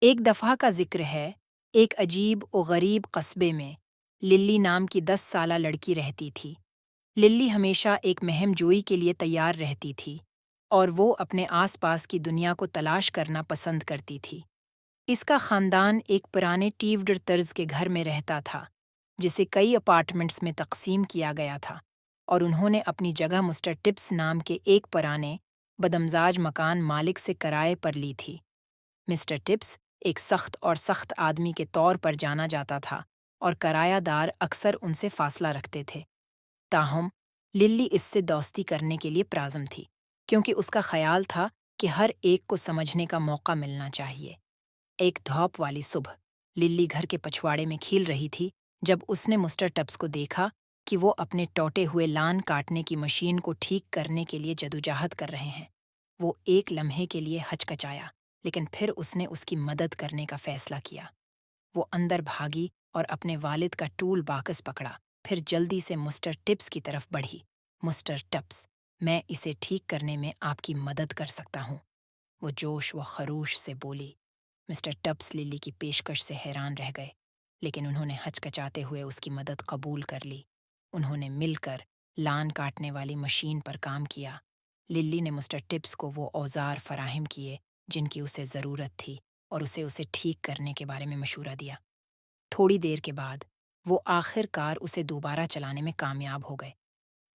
ایک دفعہ کا ذکر ہے، ایک عجیب و غریب قصبے میں للی نام کی 10 سالہ لڑکی رہتی تھی۔ للی ہمیشہ ایک مہم جوئی کے لیے تیار رہتی تھی اور وہ اپنے آس پاس کی دنیا کو تلاش کرنا پسند کرتی تھی۔ اس کا خاندان ایک پرانے ٹیوڈر طرز کے گھر میں رہتا تھا، جسے کئی اپارٹمنٹس میں تقسیم کیا گیا تھا، اور انہوں نے اپنی جگہ مسٹر ٹپس نام کے ایک پرانے بدمزاج مکان مالک سے کرائے پر لی تھی۔ مسٹر ٹپس ایک سخت اور سخت آدمی کے طور پر جانا جاتا تھا اور کرایہ دار اکثر ان سے فاصلہ رکھتے تھے۔ تاہم للی اس سے دوستی کرنے کے لیے پرعزم تھی، کیونکہ اس کا خیال تھا کہ ہر ایک کو سمجھنے کا موقع ملنا چاہیے۔ ایک دھوپ والی صبح للی گھر کے پچھواڑے میں کھیل رہی تھی جب اس نے مسٹر ٹپس کو دیکھا کہ وہ اپنے ٹوٹے ہوئے لان کاٹنے کی مشین کو ٹھیک کرنے کے لیے جدوجہد کر رہے ہیں۔ وہ ایک لمحے کے لیے ہچکچایا، لیکن پھر اس نے اس کی مدد کرنے کا فیصلہ کیا۔ وہ اندر بھاگی اور اپنے والد کا ٹول باکس پکڑا، پھر جلدی سے مسٹر ٹپس کی طرف بڑھی۔ مسٹر ٹپس، میں اسے ٹھیک کرنے میں آپ کی مدد کر سکتا ہوں، وہ جوش و خروش سے بولی۔ مسٹر ٹپس للی کی پیشکش سے حیران رہ گئے، لیکن انہوں نے ہچکچاتے ہوئے اس کی مدد قبول کر لی۔ انہوں نے مل کر لان کاٹنے والی مشین پر کام کیا۔ للی نے مسٹر ٹپس کو وہ اوزار فراہم کیے جن کی اسے ضرورت تھی، اور اسے ٹھیک کرنے کے بارے میں مشورہ دیا۔ تھوڑی دیر کے بعد وہ آخر کار اسے دوبارہ چلانے میں کامیاب ہو گئے۔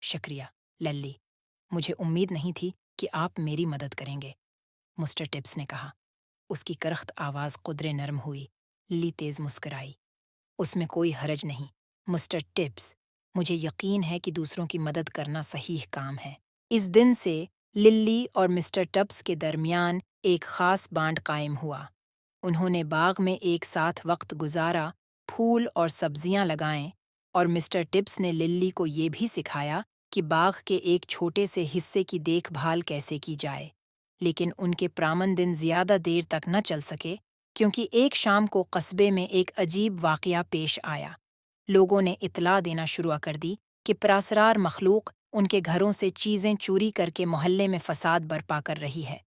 شکریہ للی، مجھے امید نہیں تھی کہ آپ میری مدد کریں گے، مسٹر ٹپس نے کہا۔ اس کی کرخت آواز قدرے نرم ہوئی۔ للی تیز مسکرائی۔ اس میں کوئی حرج نہیں، مسٹر ٹپس، مجھے یقین ہے کہ دوسروں کی مدد کرنا صحیح کام ہے۔ اس دن سے للی اور مسٹر ٹپس کے درمیان ایک خاص بانڈ قائم ہوا۔ انہوں نے باغ میں ایک ساتھ وقت گزارا، پھول اور سبزیاں لگائیں، اور مسٹر ٹپس نے للی کو یہ بھی سکھایا کہ باغ کے ایک چھوٹے سے حصے کی دیکھ بھال کیسے کی جائے۔ لیکن ان کے پرامن دن زیادہ دیر تک نہ چل سکے، کیونکہ ایک شام کو قصبے میں ایک عجیب واقعہ پیش آیا۔ لوگوں نے اطلاع دینا شروع کر دی کہ پراسرار مخلوق ان کے گھروں سے چیزیں چوری کر کے محلے میں فساد برپا کر رہی ہے۔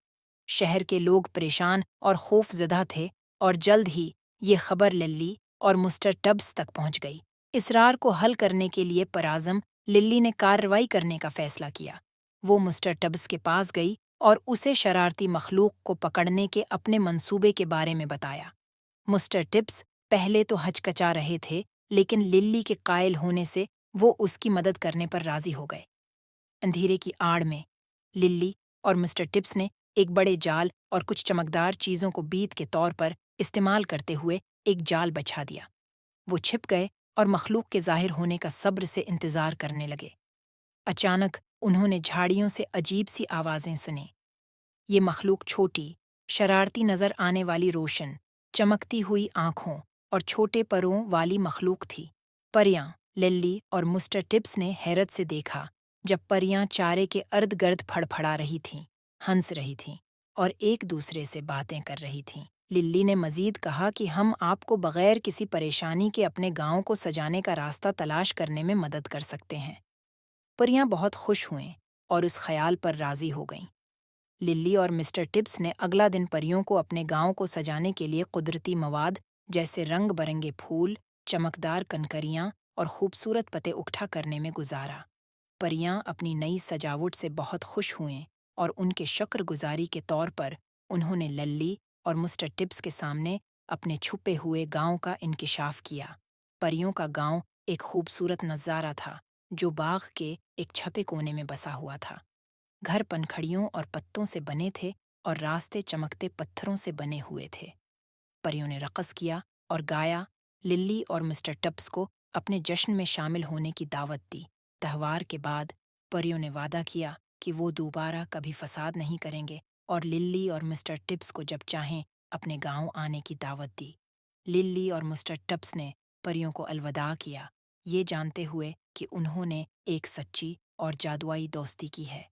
شہر کے لوگ پریشان اور خوف زدہ تھے، اور جلد ہی یہ خبر للی اور مسٹر ٹبس تک پہنچ گئی۔ اسرار کو حل کرنے کے لیے پرعزم للی نے کارروائی کرنے کا فیصلہ کیا۔ وہ مسٹر ٹبس کے پاس گئی اور اسے شرارتی مخلوق کو پکڑنے کے اپنے منصوبے کے بارے میں بتایا۔ مسٹر ٹپس پہلے تو ہچکچا رہے تھے، لیکن للی کے قائل ہونے سے وہ اس کی مدد کرنے پر راضی ہو گئے۔ اندھیرے کی آڑ میں للی اور مسٹر ٹپس نے ایک بڑے جال اور کچھ چمکدار چیزوں کو بیت کے طور پر استعمال کرتے ہوئے ایک جال بچھا دیا۔ وہ چھپ گئے اور مخلوق کے ظاہر ہونے کا صبر سے انتظار کرنے لگے۔ اچانک انہوں نے جھاڑیوں سے عجیب سی آوازیں سنیں۔ یہ مخلوق چھوٹی، شرارتی نظر آنے والی، روشن، چمکتی ہوئی آنکھوں اور چھوٹے پروں والی مخلوق تھی۔ پریاں للی اور مسٹر ٹپس نے حیرت سے دیکھا جب پریاں چارے کے ارد گرد پھڑپھڑا رہی تھیں، ہنس رہی تھیں اور ایک دوسرے سے باتیں کر رہی تھیں۔ للی نے مزید کہا کہ ہم آپ کو بغیر کسی پریشانی کے اپنے گاؤں کو سجانے کا راستہ تلاش کرنے میں مدد کر سکتے ہیں۔ پریاں بہت خوش ہوئیں اور اس خیال پر راضی ہو گئیں۔ للی اور مسٹر ٹپس نے اگلا دن پریوں کو اپنے گاؤں کو سجانے کے لیے قدرتی مواد جیسے رنگ برنگے پھول، چمکدار کنکریاں اور خوبصورت پتے اکٹھا کرنے میں گزارا۔ پریاں اپنی نئی سجاوٹ سے بہت خوش ہوئیں، اور ان کے شکر گزاری کے طور پر انہوں نے للی اور مسٹر ٹپس کے سامنے اپنے چھپے ہوئے گاؤں کا انکشاف کیا۔ پریوں کا گاؤں ایک خوبصورت نظارہ تھا جو باغ کے ایک چھپے کونے میں بسا ہوا تھا۔ گھر پنکھڑیوں اور پتوں سے بنے تھے اور راستے چمکتے پتھروں سے بنے ہوئے تھے۔ پریوں نے رقص کیا اور گایا۔ للی اور مسٹر ٹپس کو اپنے جشن میں شامل ہونے کی دعوت دی۔ تہوار کے بعد پریوں نے وعدہ کیا کہ وہ دوبارہ کبھی فساد نہیں کریں گے، اور للی اور مسٹر ٹپس کو جب چاہیں اپنے گاؤں آنے کی دعوت دی۔ للی اور مسٹر ٹپس نے پریوں کو الوداع کیا، یہ جانتے ہوئے کہ انہوں نے ایک سچی اور جادوائی دوستی کی ہے۔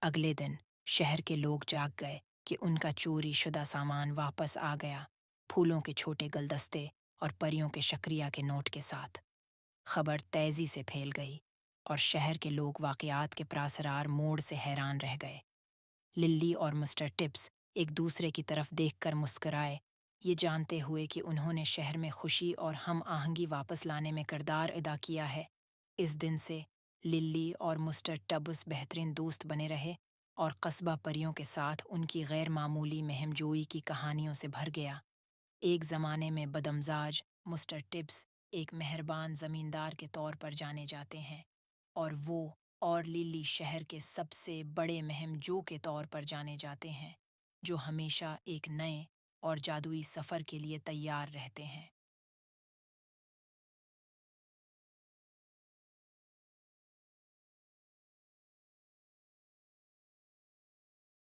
اگلے دن شہر کے لوگ جاگ گئے کہ ان کا چوری شدہ سامان واپس آ گیا، پھولوں کے چھوٹے گلدستے اور پریوں کے شکریہ کے نوٹ کے ساتھ۔ خبر تیزی سے پھیل گئی اور شہر کے لوگ واقعات کے پراسرار موڑ سے حیران رہ گئے۔ للی اور مسٹر ٹپس ایک دوسرے کی طرف دیکھ کر مسکرائے یہ جانتے ہوئے کہ انہوں نے شہر میں خوشی اور ہم آہنگی واپس لانے میں کردار ادا کیا ہے۔ اس دن سے للی اور مسٹر ٹبس بہترین دوست بنے رہے اور قصبہ پریوں کے ساتھ ان کی غیر معمولی مہم جوئی کی کہانیوں سے بھر گیا۔ ایک زمانے میں بدمزاج مسٹر ٹبس ایک مہربان زمیندار کے طور پر جانے جاتے ہیں، اور وہ اور للی شہر کے سب سے بڑے مہم جو کے طور پر جانے جاتے ہیں، جو ہمیشہ ایک نئے اور جادوئی سفر کے لیے تیار رہتے ہیں۔